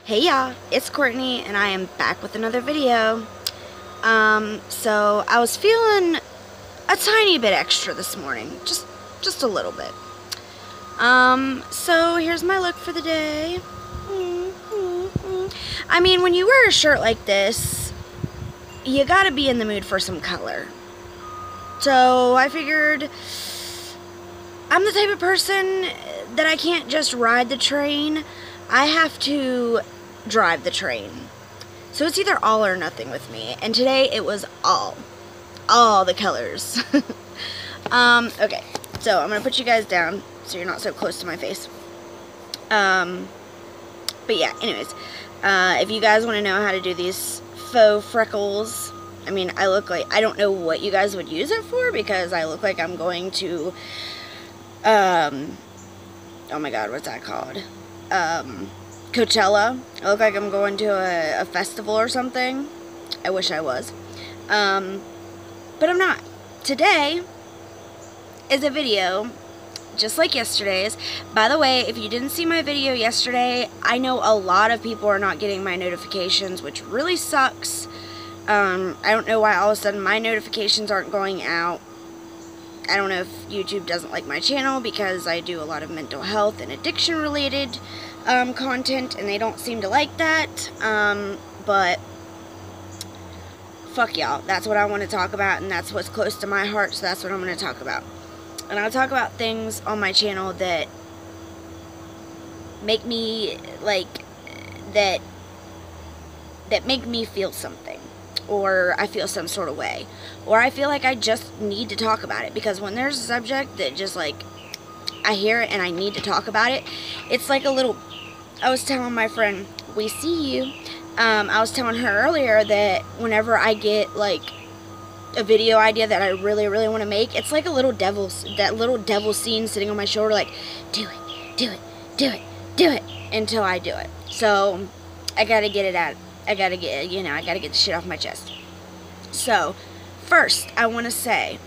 Hey y'all, it's Courtney and I am back with another video. So I was feeling a tiny bit extra this morning, just a little bit. So here's my look for the day. I mean, when you wear a shirt like this, you gotta be in the mood for some color. So I figured I'm the type of person that I can't just ride the train. I have to drive the train. So it's either all or nothing with me. And today it was all the colors. Okay, so I'm gonna put you guys down so you're not so close to my face. But yeah, anyways, if you guys want to know how to do these faux freckles, I mean, I look like, I don't know what you guys would use it for, because I look like I'm going to, oh my god, what's that called? Coachella. I look like I'm going to a festival or something. I wish I was. But I'm not. Today is a video just like yesterday's. By the way, if you didn't see my video yesterday, I know a lot of people are not getting my notifications, which really sucks. I don't know why all of a sudden my notifications aren't going out. I don't know if YouTube doesn't like my channel because I do a lot of mental health and addiction related content, and they don't seem to like that. But fuck y'all, that's what I want to talk about, and that's what's close to my heart, so that's what I'm going to talk about. And I'll talk about things on my channel that make me, like, that make me feel something, or I feel some sort of way, or I feel like I just need to talk about it, because when there's a subject that just, like, I hear it and I need to talk about it, it's like a little, I was telling my friend, we see you, I was telling her earlier that whenever I get, like, a video idea that I really want to make, it's like a little devil, that little devil scene sitting on my shoulder, like, do it, do it, do it, do it, until I do it. So, I gotta get it out, I gotta get the shit off my chest. So, first, I want to say,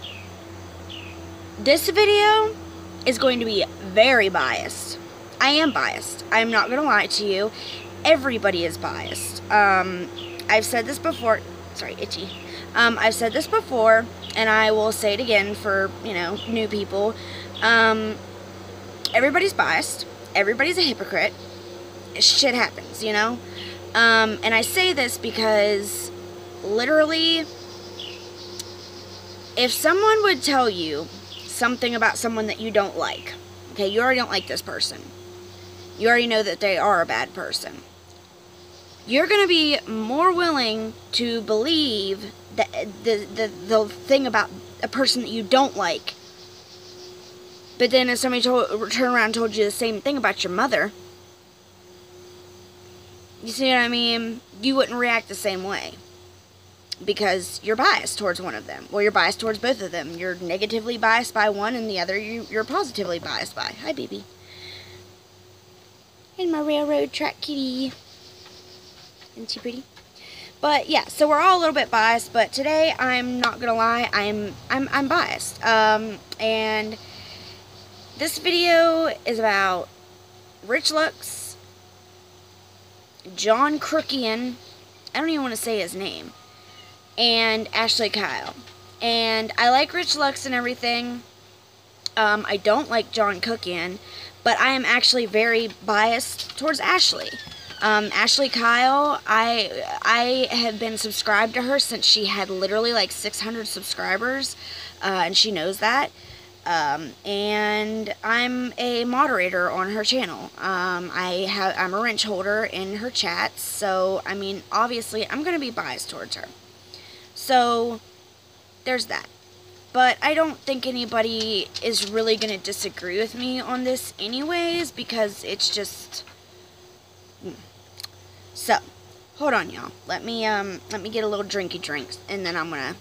this video is going to be very biased. I am biased. I'm not going to lie to you. Everybody is biased. I've said this before. Sorry, itchy. I've said this before, and I will say it again for, new people. Everybody's biased. Everybody's a hypocrite. Shit happens, And I say this because, literally, if someone would tell you something about someone that you don't like, okay, you already don't like this person. You already know that they are a bad person. You're going to be more willing to believe that the thing about a person that you don't like. But then if somebody turned around and told you the same thing about your mother, you see what I mean? You wouldn't react the same way. Because you're biased towards one of them. Well, you're biased towards both of them. You're negatively biased by one, and the other you're positively biased by. Hi, baby. And my railroad track kitty. Isn't she pretty? But yeah, so we're all a little bit biased, but today I'm not gonna lie, I'm biased. And this video is about Rich Lux, John Kuckian, I don't even want to say his name, and Ashley Kyle. And I like Rich Lux and everything. I don't like John Kuckian, but I am actually very biased towards Ashley. Ashley Kyle, I have been subscribed to her since she had literally like 600 subscribers, and she knows that. And I'm a moderator on her channel. I'm a wrench holder in her chats, so, I mean, obviously, I'm gonna be biased towards her. So, there's that. But I don't think anybody is really going to disagree with me on this anyways, because it's just... So, hold on, y'all. Let me get a little drinky drinks, and then I'm going to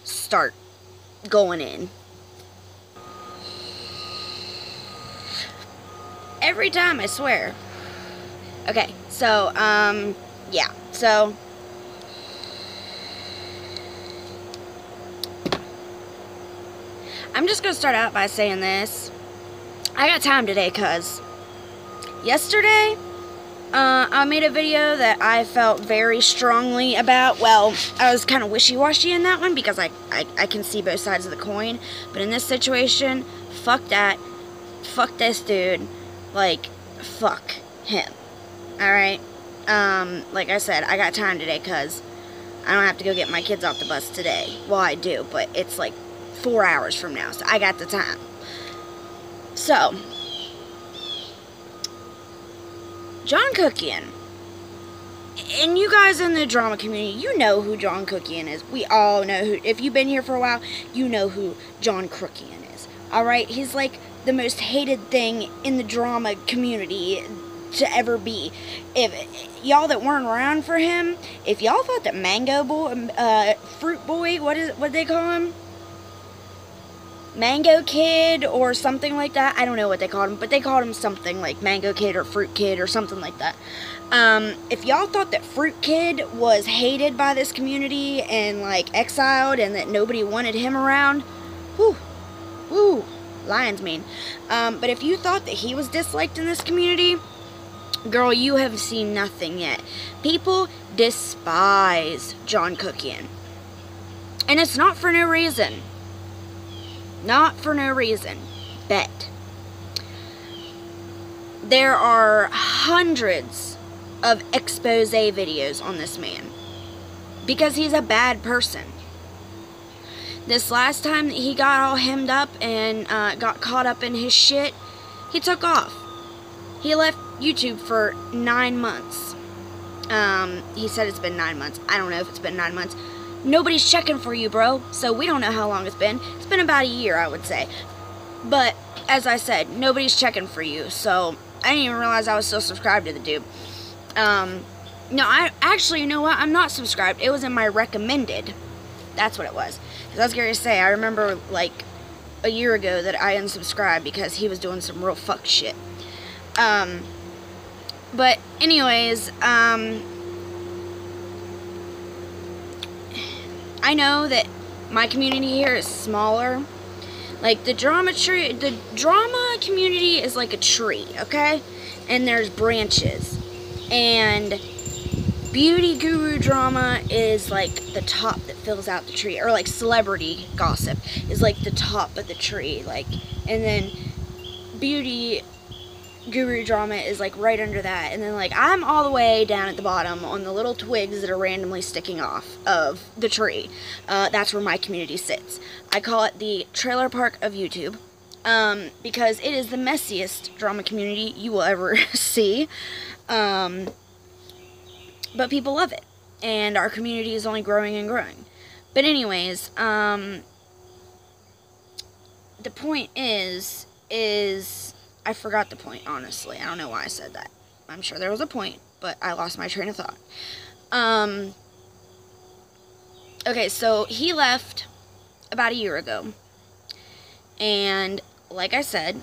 start going in. Every time, I swear. Okay, so, yeah. So... I'm just going to start out by saying this. I got time today, cuz yesterday, I made a video that I felt very strongly about. Well, I was kind of wishy-washy in that one because I can see both sides of the coin. But in this situation, fuck that. Fuck this dude. Like, fuck him. Alright? Like I said, I got time today because I don't have to go get my kids off the bus today. Well, I do, but it's like 4 hours from now, so I got the time. So, John Kuckian. And you guys in the drama community, you know who John Kuckian is. We all know who. If you've been here for a while, you know who John Kuckian is. Alright? He's like the most hated thing in the drama community to ever be. If y'all that weren't around for him, if y'all thought that Mango Boy, Fruit Boy, what they call him? Mango Kid or something like that. I don't know what they called him, but they called him something like Mango Kid or Fruit Kid or something like that. If y'all thought that Fruit Kid was hated by this community and like exiled and that nobody wanted him around, whoo, lion's mane. But if you thought that he was disliked in this community, girl, you have seen nothing yet. People despise John Kuckian. And it's not for no reason. Not for no reason. Bet. There are hundreds of expose videos on this man. Because he's a bad person. This last time that he got all hemmed up and got caught up in his shit, he took off. He left YouTube for 9 months. He said it's been 9 months. I don't know if it's been 9 months. Nobody's checking for you, bro. So we don't know how long it's been. It's been about a year, I would say. But, as I said, nobody's checking for you. So, I didn't even realize I was still subscribed to the dude. No, you know what? I'm not subscribed. It was in my recommended. That's what it was. Because I was going to say, I remember, like, a year ago that I unsubscribed because he was doing some real fuck shit. But, anyways, I know that my community here is smaller. Like, the drama community is like a tree, okay? And there's branches. And beauty guru drama is like the top that fills out the tree. Or like celebrity gossip is like the top of the tree. Like, and then beauty guru drama is like right under that, and then like I'm all the way down at the bottom on the little twigs that are randomly sticking off of the tree. That's where my community sits. I call it the trailer park of YouTube, because it is the messiest drama community you will ever see, but people love it, and our community is only growing and growing. But anyways, the point is I forgot the point, honestly. I don't know why I said that. I'm sure there was a point, but I lost my train of thought. Okay, so he left about a year ago. And, like I said,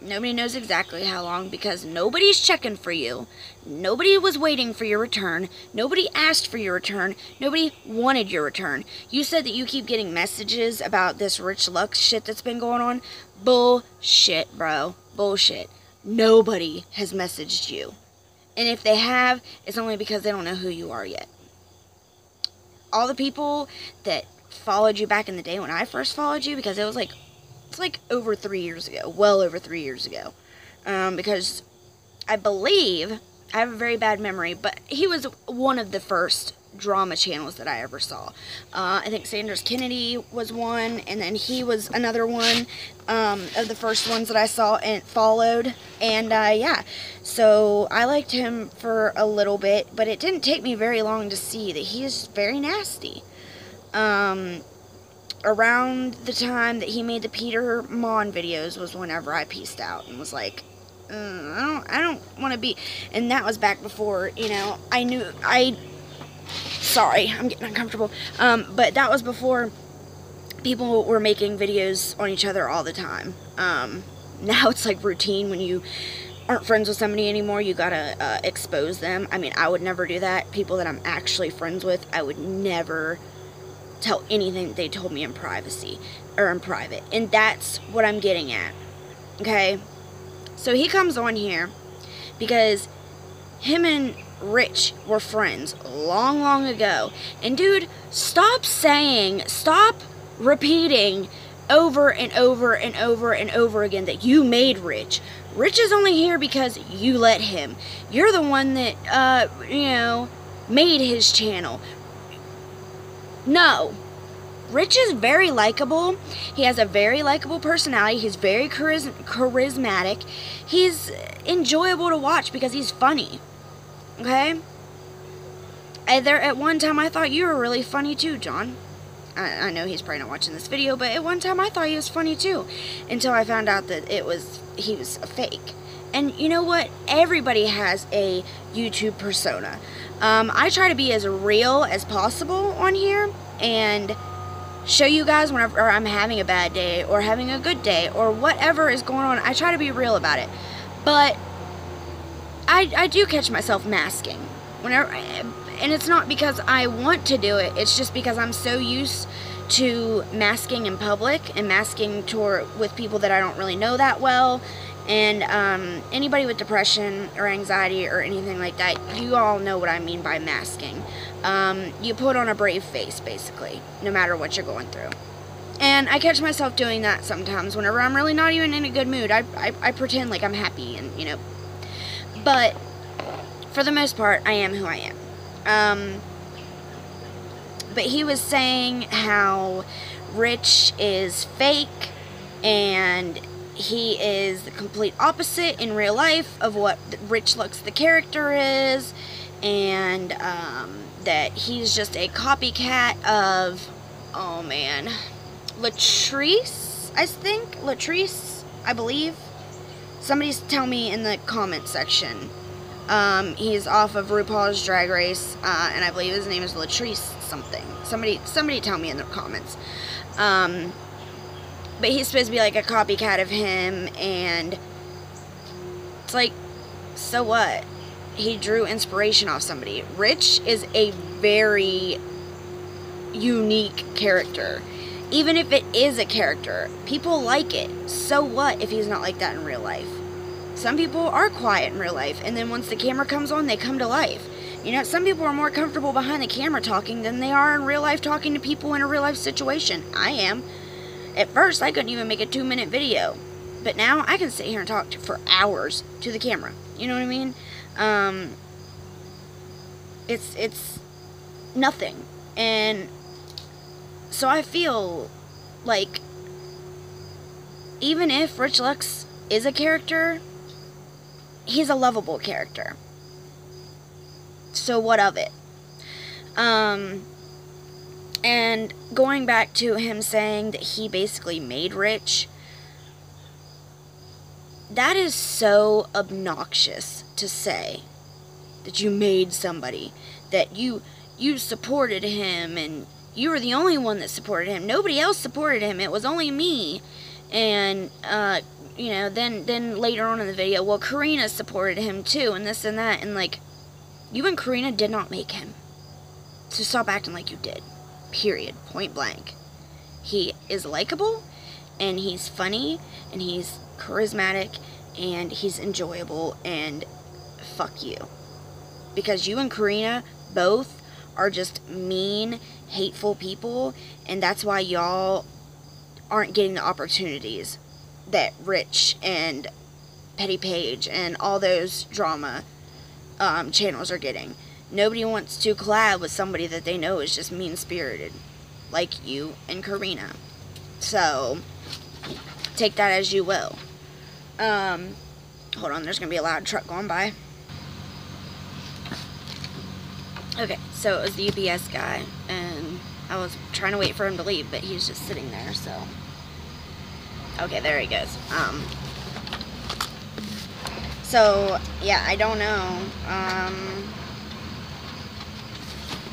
nobody knows exactly how long because nobody's checking for you. Nobody was waiting for your return. Nobody asked for your return. Nobody wanted your return. You said that you keep getting messages about this Rich Lux shit that's been going on. Bullshit, bro. Bullshit. Nobody has messaged you. And if they have, it's only because they don't know who you are yet. All the people that followed you back in the day when I first followed you, because it's like over 3 years ago. Well over 3 years ago. Because I believe, I have a very bad memory, but he was one of the first drama channels that I ever saw. I think Sanders Kennedy was one, and then he was another one of the first ones that I saw and followed. And yeah, so I liked him for a little bit, but it didn't take me very long to see that he is very nasty. Around the time that he made the Peter Mon videos was whenever I peaced out and was like, I don't want to be. And that was back before, you know, sorry, I'm getting uncomfortable. But that was before people were making videos on each other all the time. Now it's like routine. When you aren't friends with somebody anymore, you gotta expose them. I mean, I would never do that. People that I'm actually friends with, I would never tell anything that they told me in privacy or in private. And that's what I'm getting at. Okay? So he comes on here because him and Rich were friends long, long ago. And dude, stop repeating over and over and over and over again that you made Rich. Rich is only here because you let him. You're the one that, made his channel. No. Rich is very likable. He has a very likable personality. He's very charismatic. He's enjoyable to watch because he's funny. Okay? At one time I thought you were really funny too, John. I know he's probably not watching this video, but at one time I thought he was funny too. Until I found out that he was a fake. And you know what? Everybody has a YouTube persona. I try to be as real as possible on here and show you guys whenever I'm having a bad day or having a good day or whatever is going on. I try to be real about it. But I do catch myself masking whenever, and it's not because I want to do it. It's just because I'm so used to masking in public and masking with people that I don't really know that well. And anybody with depression or anxiety or anything like that, you all know what I mean by masking. You put on a brave face, basically, no matter what you're going through. And I catch myself doing that sometimes whenever I'm really not even in a good mood. I pretend like I'm happy and, But for the most part, I am who I am. But he was saying how Rich is fake and he is the complete opposite in real life of what Rich Looks the character is, and that he's just a copycat of, oh man, Latrice, I believe. Somebody's tell me in the comment section. He's off of RuPaul's Drag Race, and I believe his name is Latrice something. Somebody tell me in the comments. But he's supposed to be like a copycat of him, and it's like, so what? He drew inspiration off somebody. Rich is a very unique character. Even if it is a character, people like it. So what if he's not like that in real life? Some people are quiet in real life, and then once the camera comes on, they come to life. Some people are more comfortable behind the camera talking than they are in real life talking to people in a real life situation. I am. At first, I couldn't even make a 2-minute video. But now, I can sit here and talk for hours to the camera. You know what I mean? It's nothing. And so I feel like even if Rich Lux is a character, he's a lovable character. So what of it? And going back to him saying that he basically made Rich, that is so obnoxious to say, that you made somebody, that you supported him, and you were the only one that supported him. Nobody else supported him. It was only me. And, then later on in the video, well, Karina supported him too, and this and that, and like, you and Karina did not make him. So stop acting like you did. Period. Point blank. He is likable, and he's funny, and he's charismatic, and he's enjoyable, and fuck you. Because you and Karina both are just mean, hateful people, and that's why y'all aren't getting the opportunities that Rich and Petty Page and all those drama channels are getting. Nobody wants to collab with somebody that they know is just mean-spirited, like you and Karina. So, take that as you will. Hold on, there's going to be a loud truck going by. Okay, so it was the UPS guy, and I was trying to wait for him to leave, but he's just sitting there, so. Okay, there he goes. So, yeah, I don't know.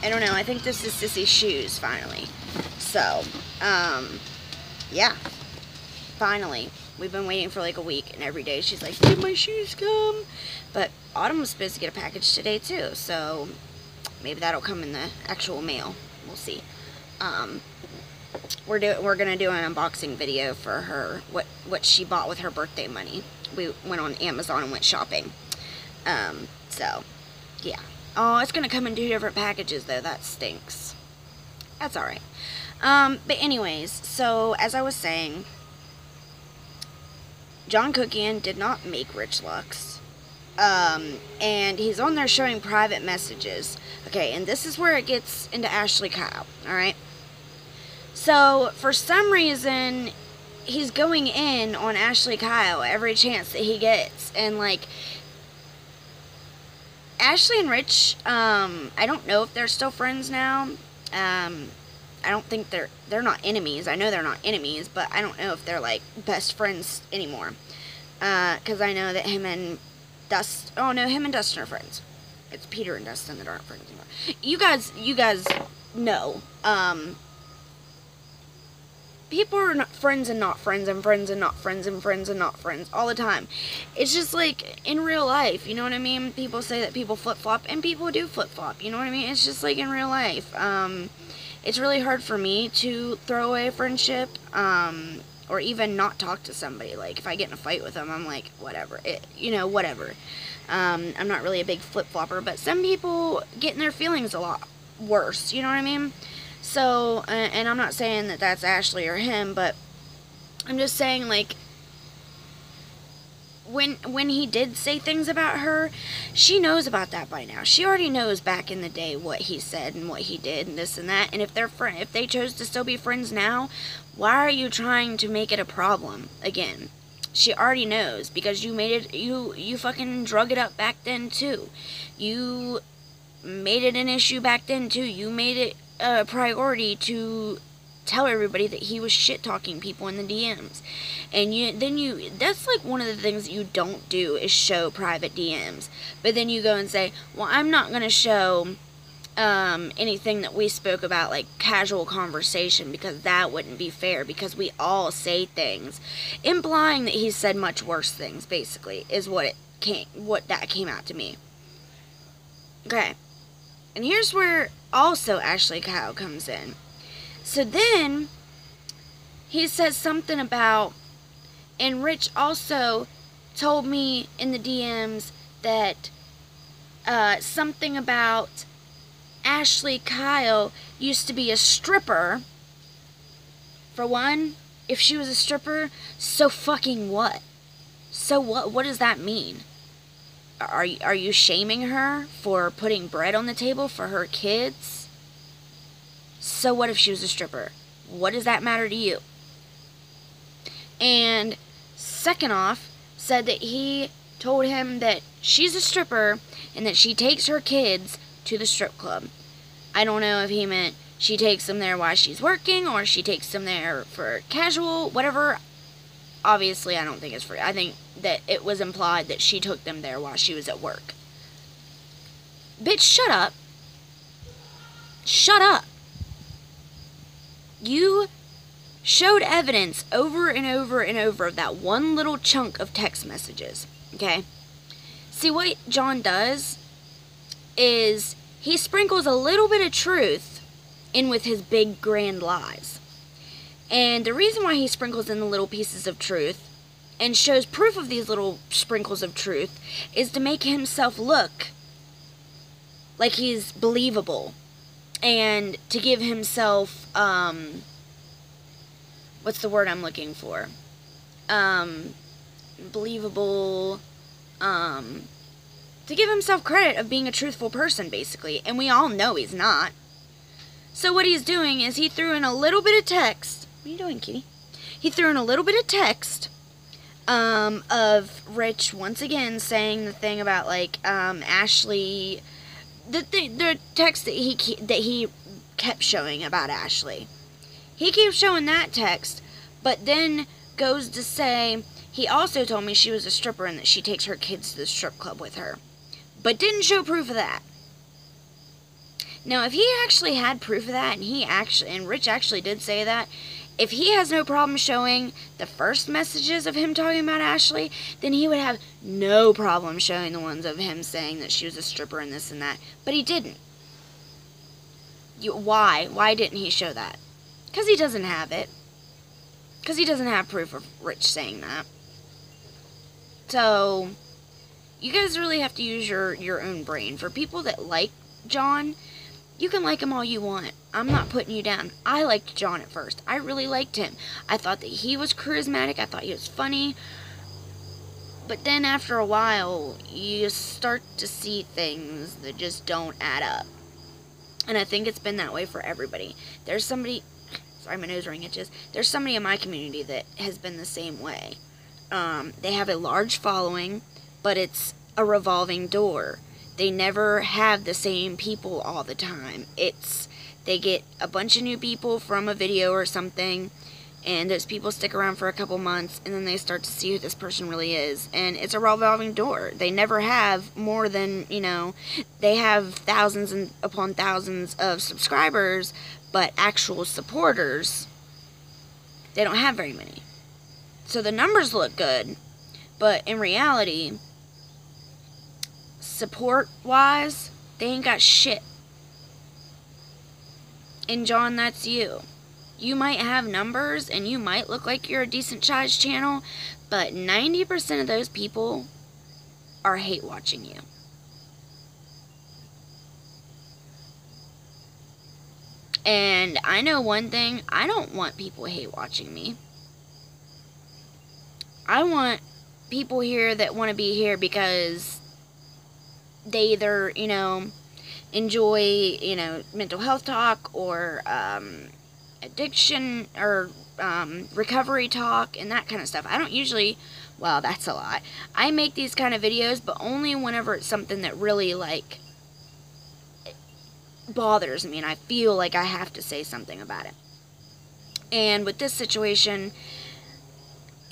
I don't know. I think this is Sissy's shoes, finally. So, yeah. Finally. We've been waiting for like a week, and every day she's like, did my shoes come? But Autumn was supposed to get a package today, too. So, maybe that'll come in the actual mail. We'll see. We're gonna do an unboxing video for her, what she bought with her birthday money. We went on Amazon and went shopping. So, Yeah. Oh, it's gonna come in 2 different packages, though. That stinks. That's alright. But anyways, so, as I was saying, John Kuckian did not make Rich Lux. And he's on there showing private messages. Okay, and this is where it gets into Ashley Kyle, alright? So, for some reason, he's going in on Ashley Kyle every chance that he gets. And, like, Ashley and Rich, I don't know if they're still friends now. I don't think they're not enemies. I know they're not enemies, but I don't know if they're, like, best friends anymore. Because I know that him and him and Dustin are friends. It's Peter and Dustin that aren't friends anymore. You guys know. People are not friends and not friends and friends and not friends and friends and not friends all the time. It's just like in real life, you know what I mean? People say that people flip-flop, and people do flip-flop, you know what I mean? It's just like in real life. It's really hard for me to throw away a friendship, or even not talk to somebody. Like, if I get in a fight with them, I'm like, whatever. Whatever. I'm not really a big flip-flopper, but some people get in their feelings a lot worse, you know what I mean? So, and I'm not saying that that's Ashley or him, but I'm just saying, like, when he did say things about her, she knows about that by now. She already knows back in the day what he said and what he did and this and that. And if they chose to still be friends now, why are you trying to make it a problem again? She already knows, because you made it, you fucking drug it up back then too. You made it an issue back then too. You made it a priority to tell everybody that he was shit-talking people in the DMs. And that's like one of the things that you don't do, is show private DMs. But then you go and say, well, I'm not going to show anything that we spoke about, like casual conversation, because that wouldn't be fair, because we all say things implying that he said much worse things, basically, is what that came out to me. Okay. And here's where also Ashley Kyle comes in. So then he says something about, and Rich also told me in the DMs that something about Ashley Kyle used to be a stripper. For one, if she was a stripper, so fucking what? So what? What does that mean? Are you shaming her for putting bread on the table for her kids? So what if she was a stripper? What does that matter to you? And second off, said that he told him that she's a stripper and that she takes her kids to the strip club. I don't know if he meant she takes them there while she's working, or she takes them there for casual, whatever. Obviously, I don't think it's free. I think that it was implied that she took them there while she was at work. Bitch, shut up. Shut up. You showed evidence over and over and over of that one little chunk of text messages. Okay? See, what John does is he sprinkles a little bit of truth in with his big grand lies. And the reason why he sprinkles in the little pieces of truth and shows proof of these little sprinkles of truth is to make himself look like he's believable, and to give himself, what's the word I'm looking for? Believable, to give himself credit of being a truthful person, basically. And we all know he's not. So what he's doing is he threw in a little bit of text. What are you doing, kitty? He threw in a little bit of text of Rich once again saying the thing about, like, Ashley, the text that he kept showing about Ashley. He keeps showing that text, but then goes to say, he also told me she was a stripper and that she takes her kids to the strip club with her, but didn't show proof of that. Now, if he actually had proof of that, and Rich actually did say that, if he has no problem showing the first messages of him talking about Ashley, then he would have no problem showing the ones of him saying that she was a stripper and this and that. But he didn't. Why? Why didn't he show that? Because he doesn't have it. Because he doesn't have proof of Rich saying that. So, You guys really have to use your own brain. For people that like John, you can like him all you want. I'm not putting you down. I liked John at first. I really liked him. I thought that he was charismatic. I thought he was funny. But then after a while, you start to see things that just don't add up. And I think it's been that way for everybody. There's somebody... Sorry, my nose ring itches. There's somebody in my community that has been the same way. They have a large following, but it's a revolving door. They never have the same people all the time. They get a bunch of new people from a video or something, and those people stick around for a couple months, and then they start to see who this person really is. And it's a revolving door. They never have more than, they have thousands and upon thousands of subscribers, but actual supporters, they don't have very many. So the numbers look good, but in reality, support-wise, they ain't got shit. And John, that's you. You might have numbers, and you might look like you're a decent-sized channel, but 90% of those people are hate-watching you. And I know one thing, I don't want people hate-watching me. I want people here that want to be here because they either, enjoy, mental health talk or addiction or recovery talk and that kind of stuff. I don't usually, well, that's a lot. I make these kind of videos, but only whenever it's something that really, bothers me and I feel like I have to say something about it. And with this situation,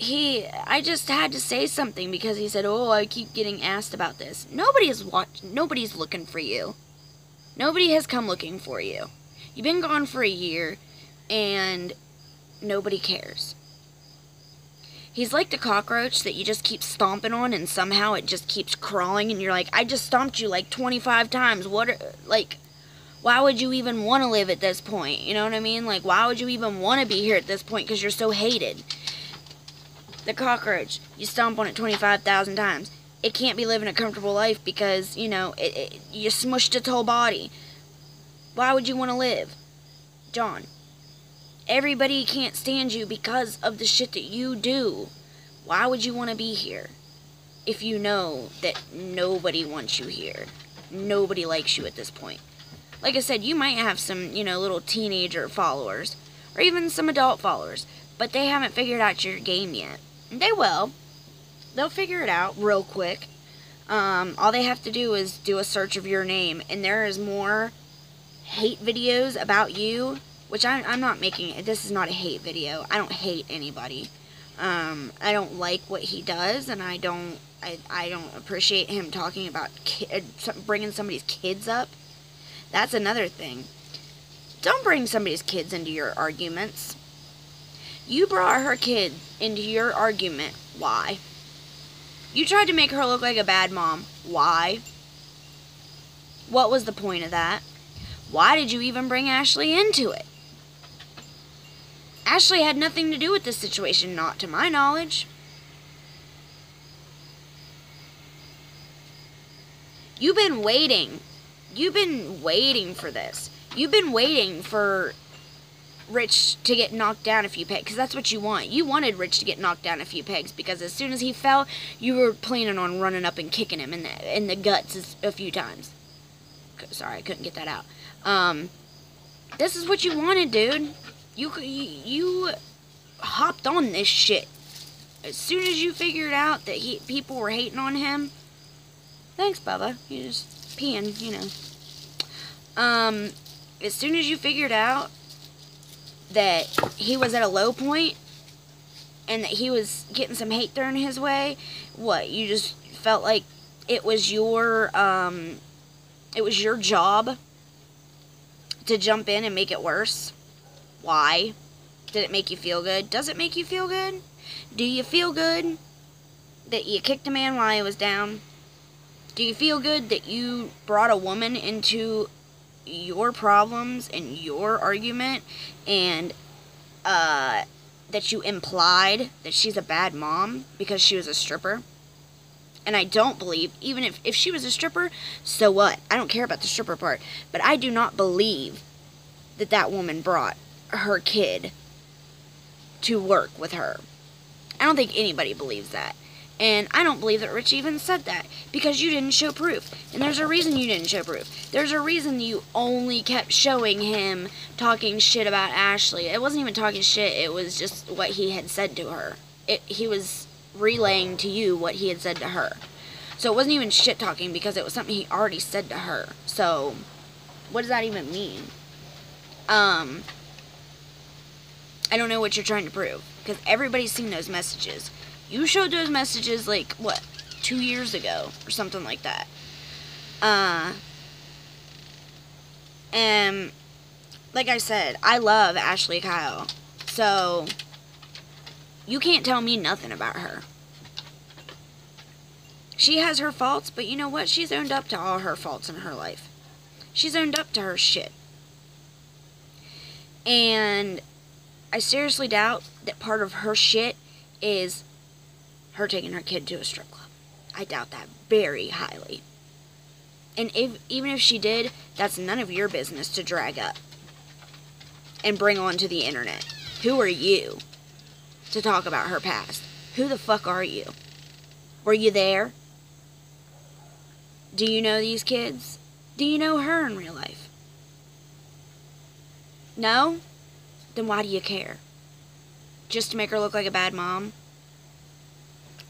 I just had to say something because he said, oh, I keep getting asked about this. Nobody's looking for you. Nobody has come looking for you. You've been gone for a year, and nobody cares. He's like the cockroach that you just keep stomping on, and somehow it just keeps crawling, and you're like, I just stomped you 25 times. Why would you even want to live at this point? You know what I mean? Why would you even want to be here at this point? Because you're so hated. The cockroach, you stomp on it 25,000 times. It can't be living a comfortable life because, you smushed its whole body. Why would you want to live? John, everybody can't stand you because of the shit that you do. Why would you want to be here if you know that nobody wants you here? Nobody likes you at this point. Like I said, you might have some, little teenager followers, or even some adult followers, but they haven't figured out your game yet. They will. They'll figure it out real quick. All they have to do is do a search of your name, and there is more hate videos about you, which I'm not making. This is not a hate video. I don't hate anybody. I don't like what he does, and I don't appreciate him talking about bringing somebody's kids up. That's another thing. Don't bring somebody's kids into your arguments. You brought her kid into your argument. Why? You tried to make her look like a bad mom. Why? What was the point of that? Why did you even bring Ashley into it? Ashley had nothing to do with this situation, not to my knowledge. You've been waiting. You've been waiting for this. You've been waiting for Rich to get knocked down a few pegs, because that's what you want. You wanted Rich to get knocked down a few pegs, because as soon as he fell, you were planning on running up and kicking him in the guts a few times. Sorry, I couldn't get that out. This is what you wanted, dude. You hopped on this shit. As soon as you figured out that people were hating on him. Thanks, Bubba. You just peeing, As soon as you figured out that he was at a low point and that he was getting some hate thrown his way, what, you just felt like it was your job to jump in and make it worse? Why? Did it make you feel good? Does it make you feel good? Do you feel good that you kicked a man while he was down? Do you feel good that you brought a woman into your problems and your argument, and that you implied that she's a bad mom because she was a stripper? And I don't believe, even if she was a stripper, so what? I don't care about the stripper part. But I do not believe that that woman brought her kid to work with her. I don't think anybody believes that. And I don't believe that Rich even said that, because you didn't show proof. And there's a reason you didn't show proof. There's a reason you only kept showing him talking shit about Ashley. It wasn't even talking shit, it was just what he had said to her. He was relaying to you what he had said to her. So it wasn't even shit talking, because it was something he already said to her. So what does that even mean? I don't know what you're trying to prove, because everybody's seen those messages. You showed those messages, like, what, 2 years ago, or something like that. And, like I said, I love Ashley Kyle. So, you can't tell me nothing about her. She has her faults, but you know what? She's owned up to all her faults in her life. She's owned up to her shit. And I seriously doubt that part of her shit is her taking her kid to a strip club. I doubt that very highly. And even if she did, that's none of your business to drag up and bring onto the internet. Who are you to talk about her past? Who the fuck are you? Were you there? Do you know these kids? Do you know her in real life? No? Then why do you care? Just to make her look like a bad mom?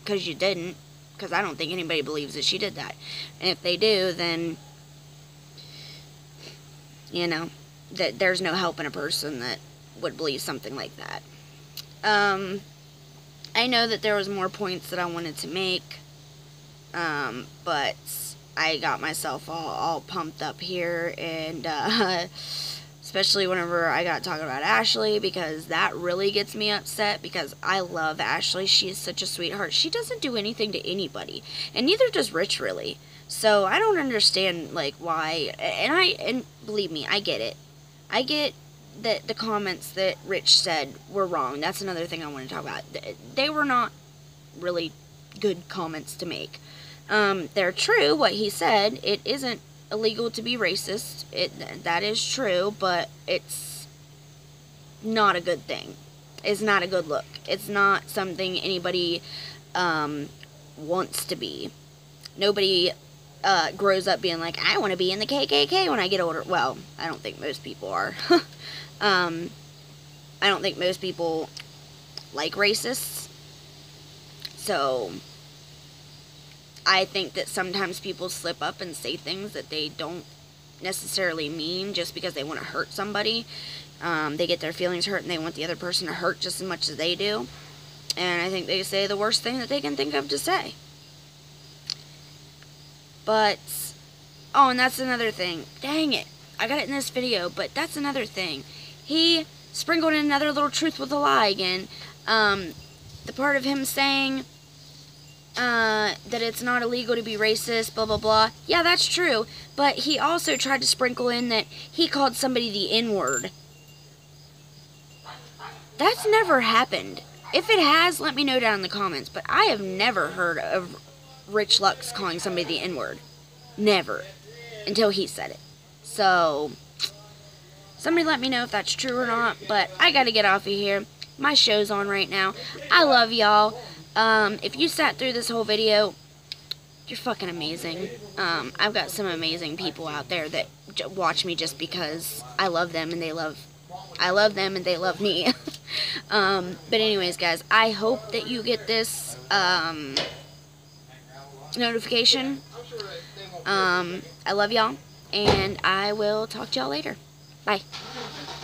Because you didn't. Because I don't think anybody believes that she did that. And if they do, then, you know, that there's no helping a person that would believe something like that. I know that there was more points that I wanted to make, but I got myself all pumped up here, and especially whenever I got talking about Ashley, because that really gets me upset, because I love Ashley. She is such a sweetheart. She doesn't do anything to anybody, and neither does Rich, really. So I don't understand, like, why, and believe me, I get it. I get that the comments that Rich said were wrong. That's another thing I want to talk about. They were not really good comments to make. They're true, what he said. It isn't illegal to be racist. That is true, but it's not a good thing. It's not a good look. It's not something anybody wants to be. Nobody grows up being like, I want to be in the KKK when I get older. Well, I don't think most people are. I don't think most people like racists. So I think that sometimes people slip up and say things that they don't necessarily mean just because they want to hurt somebody. They get their feelings hurt and they want the other person to hurt just as much as they do. And I think they say the worst thing that they can think of to say. But, oh, and that's another thing. Dang it. I got it in this video, but that's another thing. He sprinkled in another little truth with a lie again. The part of him saying that it's not illegal to be racist, blah, blah, blah. Yeah, that's true. But he also tried to sprinkle in that he called somebody the N-word. That's never happened. If it has, let me know down in the comments. But I have never heard of Rich Lux calling somebody the N-word. Never. Until he said it. So, somebody let me know if that's true or not. But I gotta get off of here. My show's on right now. I love y'all. If you sat through this whole video, you're fucking amazing. I've got some amazing people out there that watch me just because I love them and they love them and they love me. But anyways, guys, I hope that you get this notification. I love y'all, and I will talk to y'all later. Bye.